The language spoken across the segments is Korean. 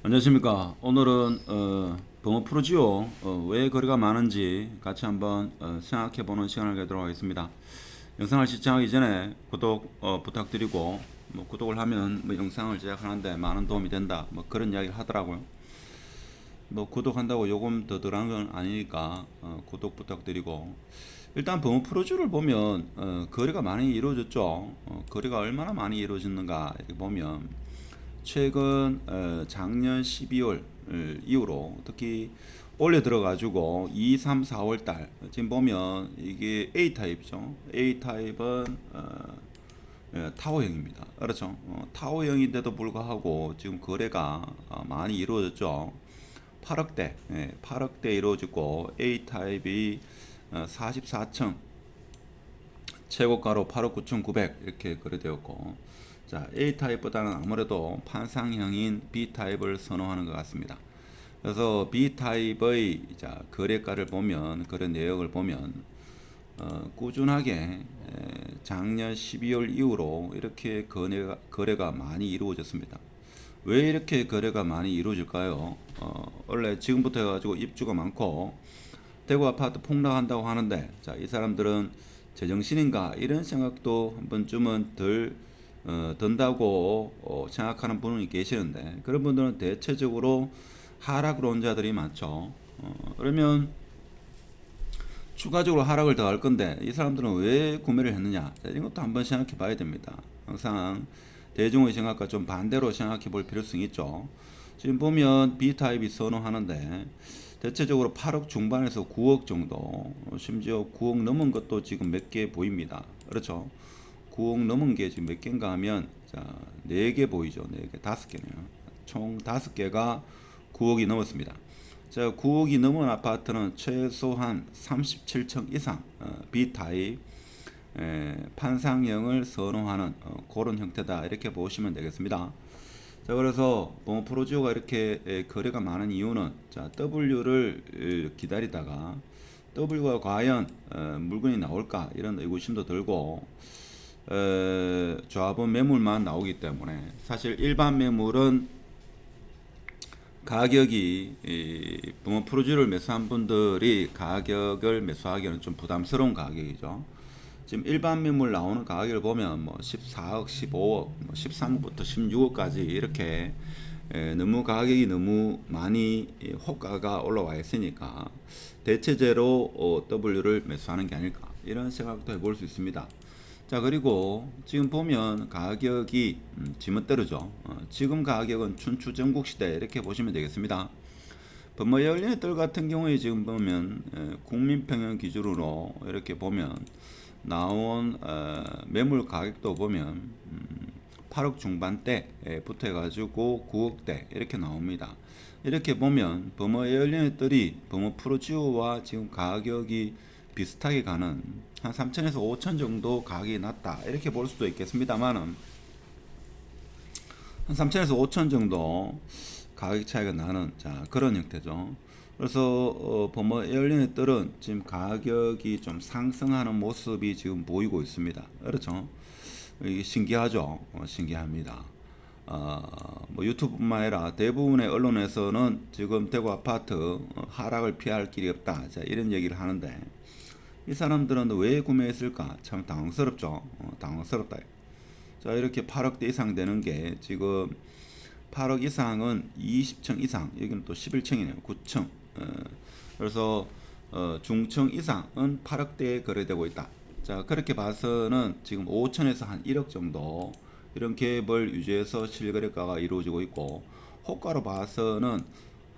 안녕하십니까. 오늘은 범어 프로지오 왜 거리가 많은지 같이 한번 생각해보는 시간을 갖도록 하겠습니다. 영상을 시청하기 전에 구독 부탁드리고, 구독을 하면 영상을 제작하는데 많은 도움이 된다, 그런 이야기를 하더라고요. 구독한다고 요금 더 들어가는 건 아니니까 구독 부탁드리고, 일단 범어 프로지오를 보면 거래가 많이 이루어졌죠. 거래가 얼마나 많이 이루어졌는가 이렇게 보면 최근 작년 12월 이후로 특히 올해 들어가지고 2, 3, 4월 달 지금 보면 이게 A 타입이죠. A 타입은 타워형입니다. 그렇죠. 타워형인데도 불구하고 지금 거래가 많이 이루어졌죠. 8억대, 8억대 이루어졌고 A 타입이 44층 최고가로 8억 9,900 이렇게 거래되었고, 자, A 타입보다는 아무래도 판상형인 B 타입을 선호하는 것 같습니다. 그래서 B 타입의 거래가를 보면, 거래 내역을 보면 꾸준하게 작년 12월 이후로 이렇게 거래가 많이 이루어졌습니다. 왜 이렇게 거래가 많이 이루어질까요? 원래 지금부터 해가지고 입주가 많고 대구 아파트 폭락한다고 하는데, 자, 이 사람들은 제정신인가 이런 생각도 한 번쯤은 든다고 생각하는 분이 계시는데, 그런 분들은 대체적으로 하락론자들이 많죠. 그러면 추가적으로 하락을 더 할 건데 이 사람들은 왜 구매를 했느냐, 자, 이런 것도 한번 생각해 봐야 됩니다. 항상 대중의 생각과 좀 반대로 생각해 볼 필요성이 있죠. 지금 보면 B타입이 선호하는데 대체적으로 8억 중반에서 9억 정도, 심지어 9억 넘은 것도 지금 몇 개 보입니다. 그렇죠? 9억 넘은 게 지금 몇 개인가 하면, 자, 4개 보이죠. 4개, 5개네요. 총 5개가 9억이 넘었습니다. 자, 9억이 넘은 아파트는 최소한 37층 이상, B타입 판상형을 선호하는 그런 형태다, 이렇게 보시면 되겠습니다. 자, 그래서 프로지오가 이렇게 거래가 많은 이유는, 자, W를 기다리다가 W가 과연 물건이 나올까 이런 의구심도 들고, 조합은 매물만 나오기 때문에 사실 일반 매물은 가격이 프로지오를 매수한 분들이 가격을 매수하기에는 좀 부담스러운 가격이죠. 지금 일반 매물 나오는 가격을 보면 14억, 15억, 13억부터 16억까지 이렇게 너무 가격이 너무 많이 호가가 올라와 있으니까 대체제로 W를 매수하는 게 아닐까 이런 생각도 해볼 수 있습니다. 자, 그리고 지금 보면 가격이 지멋대로죠. 지금 가격은 춘추 전국시대 이렇게 보시면 되겠습니다. 범어열린의 뜰 같은 경우에 지금 보면 국민평형 기준으로 이렇게 보면 나온 매물 가격도 보면 8억 중반대부터 해가지고 9억대 이렇게 나옵니다. 이렇게 보면 범어 에어리언의 뜰이 범어 프로지오와 지금 가격이 비슷하게 가는 한 3천에서 5천 정도 가격이 낮다 이렇게 볼 수도 있겠습니다만은, 한 3천에서 5천 정도 가격 차이가 나는, 자, 그런 형태죠. 그래서 범어 에어리언의 뜰은 지금 가격이 좀 상승하는 모습이 지금 보이고 있습니다. 그렇죠? 이게 신기하죠. 신기합니다. 유튜브뿐만 아니라 대부분의 언론에서는 지금 대구 아파트 하락을 피할 길이 없다, 자, 이런 얘기를 하는데, 이 사람들은 왜 구매했을까 참 당황스럽죠. 당황스럽다. 자, 이렇게 8억대 이상 되는 게 지금 8억 이상은 20층 이상, 여기는 또 11층이네요. 9층. 그래서 중층 이상은 8억대에 거래되고 있다. 자, 그렇게 봐서는 지금 5천에서 한 1억 정도 이런 갭을 유지해서 실거래가가 이루어지고 있고, 호가로 봐서는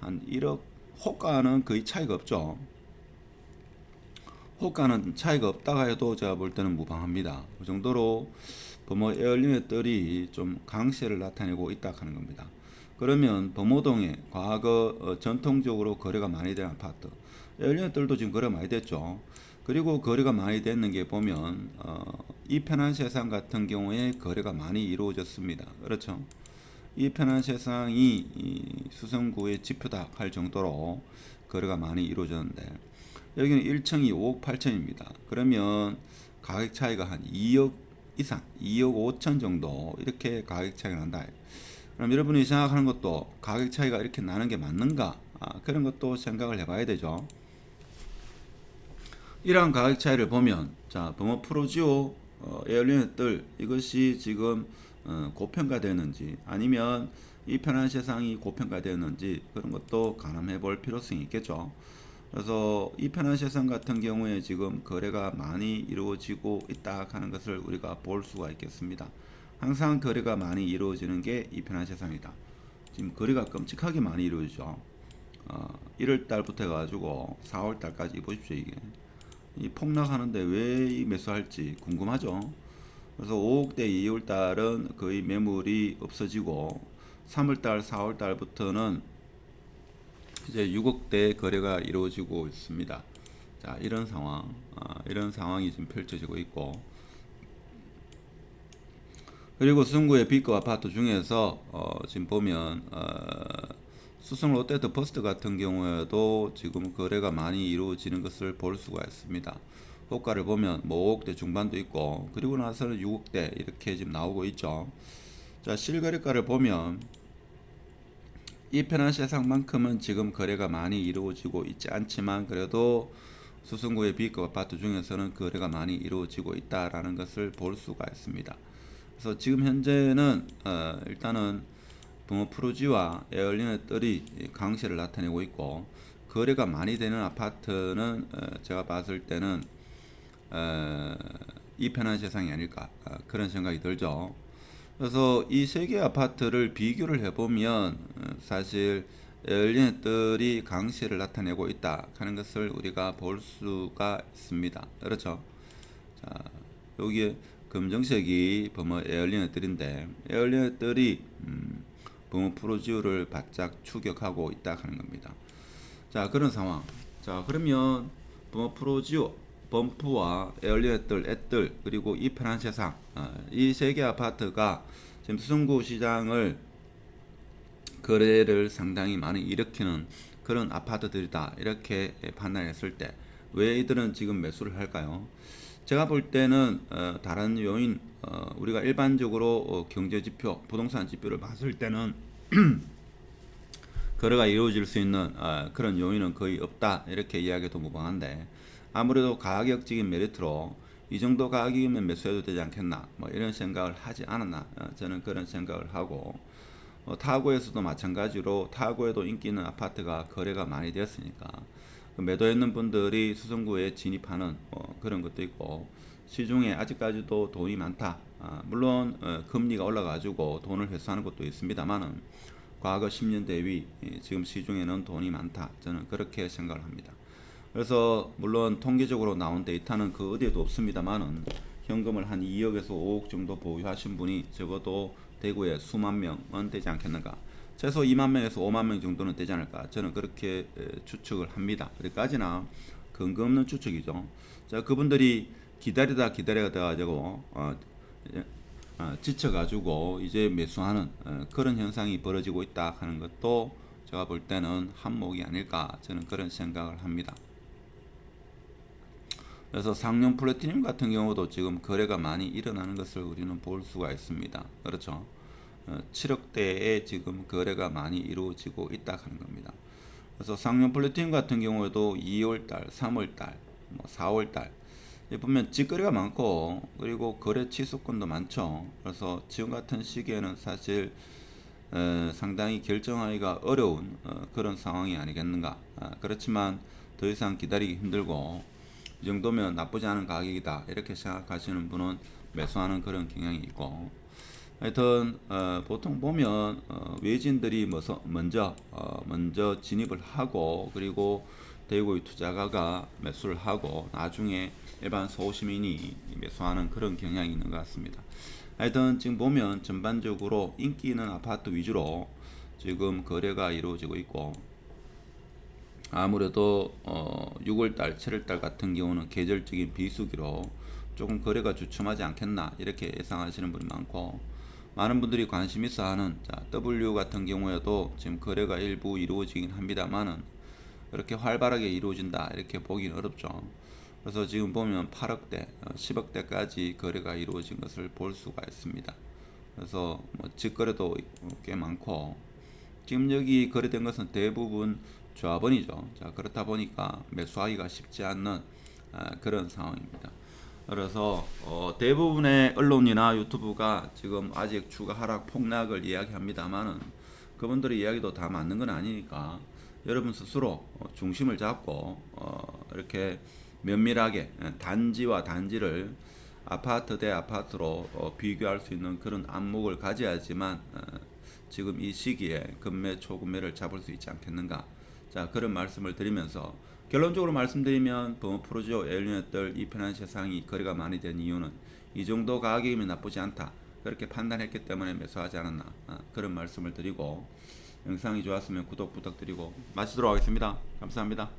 한 1억, 호가는 거의 차이가 없죠. 호가는 차이가 없다가 해도 제가 볼 때는 무방합니다. 그 정도로 범어 에어리언의 뜰이 좀 강세를 나타내고 있다 하는 겁니다. 그러면 범어동에 과거 전통적으로 거래가 많이 된 아파트 에어리언의 뜰도 지금 거래가 많이 됐죠. 그리고 거래가 많이 됐는 게 보면 이 편한 세상 같은 경우에 거래가 많이 이루어졌습니다. 그렇죠. 이 편한 세상이 수성구의 지표다 할 정도로 거래가 많이 이루어졌는데, 여기는 1층이 5억 8천입니다. 그러면 가격 차이가 한 2억 이상, 2억 5천 정도 이렇게 가격 차이가 난다. 그럼 여러분이 생각하는 것도 가격 차이가 이렇게 나는 게 맞는가? 그런 것도 생각을 해봐야 되죠. 이러한 가격 차이를 보면 자 범어 프로지오 에어리넷들 이것이 지금 고평가되는지 아니면 이 편한 세상이 고평가되는지 그런 것도 가늠해 볼 필요성이 있겠죠. 그래서 이 편한 세상 같은 경우에 지금 거래가 많이 이루어지고 있다 하는 것을 우리가 볼 수가 있겠습니다. 항상 거래가 많이 이루어지는 게 이 편한 세상이다. 지금 거래가 끔찍하게 많이 이루어지죠. 1월 달부터 해가지고 4월 달까지 보십시오. 이게 이 폭락하는데 왜 매수할지 궁금하죠. 그래서 5억대 2월 달은 거의 매물이 없어지고 3월 달, 4월 달부터는 이제 6억대 거래가 이루어지고 있습니다. 자, 이런 상황이 지금 펼쳐지고 있고, 그리고 수성구의 B급 아파트 중에서 지금 보면 수성 롯데트 퍼스트 같은 경우에도 지금 거래가 많이 이루어지는 것을 볼 수가 있습니다. 호가를 보면 뭐 5억대 중반도 있고, 그리고 나서는 6억대 이렇게 지금 나오고 있죠. 자, 실거래가를 보면 이 편한 세상만큼은 지금 거래가 많이 이루어지고 있지 않지만 그래도 수성구의 B급 아파트 중에서는 거래가 많이 이루어지고 있다라는 것을 볼 수가 있습니다. 그래서 지금 현재는 일단은 붕어 프루지와 에어리넷들이 강세를 나타내고 있고 거래가 많이 되는 아파트는 제가 봤을 때는 이 편한 세상이 아닐까 그런 생각이 들죠. 그래서 이 세 개 아파트를 비교를 해보면 사실 에어리넷들이 강세를 나타내고 있다 하는 것을 우리가 볼 수가 있습니다. 그렇죠. 자, 여기에 검정색이 범어 에어리넷들인데 에어리넷들이 범어 프로지오를 바짝 추격하고 있다 하는 겁니다. 자, 그런 상황. 자, 그러면 범어 프로지오 범프와 에어리넷들, 앳들 그리고 이 편한 세상 이 세 개 아파트가 지금 수성구 시장을 거래를 상당히 많이 일으키는 그런 아파트들이다 이렇게 판단했을 때 왜 이들은 지금 매수를 할까요? 제가 볼 때는 다른 요인 우리가 일반적으로 경제지표 부동산 지표를 봤을 때는 거래가 이루어질 수 있는 그런 요인은 거의 없다 이렇게 이야기해도 무방한데 아무래도 가격적인 메리트로 이 정도 가격이면 매수해도 되지 않겠나 뭐 이런 생각을 하지 않았나 저는 그런 생각을 하고 타구에서도 마찬가지로 타구에도 인기 있는 아파트가 거래가 많이 되었으니까 그 매도했는 분들이 수성구에 진입하는 그런 것도 있고 시중에 아직까지도 돈이 많다 물론 금리가 올라가지고 돈을 회수하는 것도 있습니다만은 과거 10년 대비 지금 시중에는 돈이 많다 저는 그렇게 생각을 합니다. 그래서 물론 통계적으로 나온 데이터는 그 어디에도 없습니다만은 현금을 한 2억에서 5억 정도 보유하신 분이 적어도 대구에 수만 명은 되지 않겠는가. 최소 2만 명에서 5만 명 정도는 되지 않을까. 저는 그렇게 추측을 합니다. 여기까지나 근거 없는 추측이죠. 자, 그분들이 기다려가지고 지쳐가지고 이제 매수하는 그런 현상이 벌어지고 있다 하는 것도 제가 볼 때는 한몫이 아닐까 저는 그런 생각을 합니다. 그래서 상용 플래티늄 같은 경우도 지금 거래가 많이 일어나는 것을 우리는 볼 수가 있습니다. 그렇죠. 7억대에 지금 거래가 많이 이루어지고 있다 하는 겁니다. 그래서 상용 플래티늄 같은 경우에도 2월달, 3월달, 4월달 보면 직거래가 많고 그리고 거래 취소권도 많죠. 그래서 지금 같은 시기에는 사실 상당히 결정하기가 어려운 그런 상황이 아니겠는가. 그렇지만 더 이상 기다리기 힘들고 이 정도면 나쁘지 않은 가격이다 이렇게 생각하시는 분은 매수하는 그런 경향이 있고 하여튼 보통 보면 외진들이 먼저 진입을 하고 그리고 대구의 투자가가 매수를 하고 나중에 일반 소시민이 매수하는 그런 경향이 있는 것 같습니다. 하여튼 지금 보면 전반적으로 인기 있는 아파트 위주로 지금 거래가 이루어지고 있고 아무래도 6월달, 7월달 같은 경우는 계절적인 비수기로 조금 거래가 주춤하지 않겠나 이렇게 예상하시는 분이 많고 많은 분들이 관심 있어 하는 W 같은 경우에도 지금 거래가 일부 이루어지긴 합니다만은 그렇게 활발하게 이루어진다 이렇게 보기는 어렵죠. 그래서 지금 보면 8억대, 10억대까지 거래가 이루어진 것을 볼 수가 있습니다. 그래서 뭐 직거래도 꽤 많고 지금 여기 거래된 것은 대부분 조합원이죠. 자, 그렇다 보니까 매수하기가 쉽지 않는 그런 상황입니다. 그래서 대부분의 언론이나 유튜브가 지금 아직 추가 하락 폭락을 이야기합니다만은 그분들의 이야기도 다 맞는 건 아니니까 여러분 스스로 중심을 잡고 이렇게 면밀하게 단지와 단지를 아파트 대 아파트로 비교할 수 있는 그런 안목을 가져야지만 지금 이 시기에 급매 초급매를 잡을 수 있지 않겠는가. 자, 그런 말씀을 드리면서 결론적으로 말씀드리면 버머프로지오, 엘리너들 이 편한 세상이 거래가 많이 된 이유는 이 정도 가격이면 나쁘지 않다, 그렇게 판단했기 때문에 매수하지 않았나, 그런 말씀을 드리고 영상이 좋았으면 구독 부탁드리고 마치도록 하겠습니다. 감사합니다.